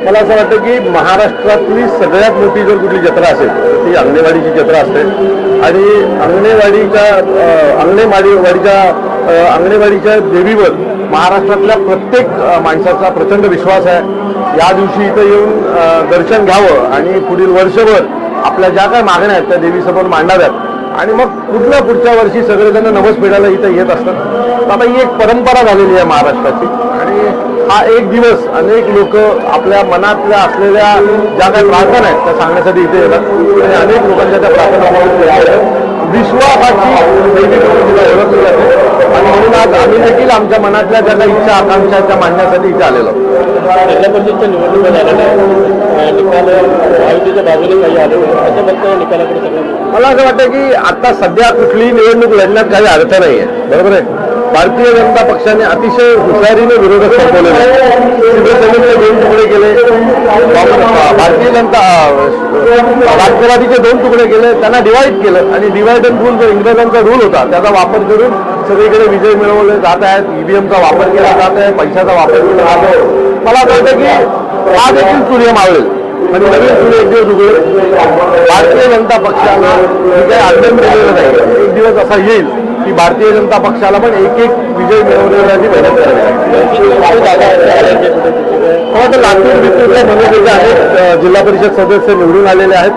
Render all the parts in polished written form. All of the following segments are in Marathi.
मला असं वाटतं की महाराष्ट्रातली सगळ्यात मोठी जर कुठली जत्रा असेल तर ती अंगणेवाडीची जत्रा असते आणि अंगणेवाडीच्या देवीवर महाराष्ट्रातल्या प्रत्येक माणसाचा प्रचंड विश्वास आहे। या दिवशी इथं येऊन दर्शन घ्यावं आणि पुढील वर्षभर आपल्या ज्या काही मागण्या आहेत त्या देवीसमोर मांडाव्यात आणि मग पुढच्या वर्षी सगळेजण नवस फेडायला इथं येत असतात। आता ही एक परंपरा झालेली आहे महाराष्ट्राची आणि हा एक दिवस अनेक लोक आपल्या मनातल्या असलेल्या ज्या काही प्रार्थना आहेत त्या सांगण्यासाठी इथे येतात आणि अनेक लोकांच्या त्या प्रार्थना विश्वासाची देवी म्हणून तिला ओळखली जाते आणि म्हणून आज आम्ही देखील आमच्या मनातल्या ज्या काही इच्छा आकांक्षा त्या मांडण्यासाठी इथे आलेलो। जिल्हा परिषदच्या निवडणुका झालेल्या निकाल महायुतीच्या बाजूने काही आलेले असं बघताना निकालाकडे सगळं मला असं वाटतं की आता सध्या कुठलीही निवडणूक लढण्यात काही अर्थ नाही आहे, बरोबर आहे। भारतीय जनता पक्षाने अतिशय हुशारीने विरोधक संपवलेले शिवसेनेचे 2 तुकडे केले, भारतीय जनता राष्ट्रवादीचे 2 तुकडे केले, त्यांना डिवाइड केलं आणि डिवाइड अँड रूल जो इंग्रजांचा रूल होता त्याचा वापर करून सगळीकडे विजय मिळवले जात आहेत। ईव्हीएमचा वापर केला जात आहे, पैशाचा वापर केला जात आहे। मला असं वाटतं की हा देखील सूर्य मावळेल आणि नवीन सूर्य एक दिवस उगवेल। भारतीय जनता पक्षाला काही आंदोलन केलेलं नाही, एक दिवस असा येईल की भारतीय जनता पक्षाला पण एक विजय मिळवण्याची मेहनत करावी लागेल। लातूर बितूरच्या मनसेचे अनेक जिल्हा परिषद सदस्य निवडून आलेले आहेत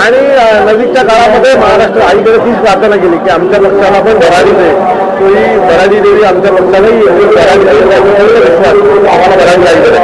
आणि नजीकच्या काळामध्ये महाराष्ट्र आईकडे तीच प्रार्थना केली की आमच्या पक्षाला पण भराडी दे, तोही भराडी देवी आमच्या पक्षालाही भराडी देवी, आम्हाला भराडी आईकडे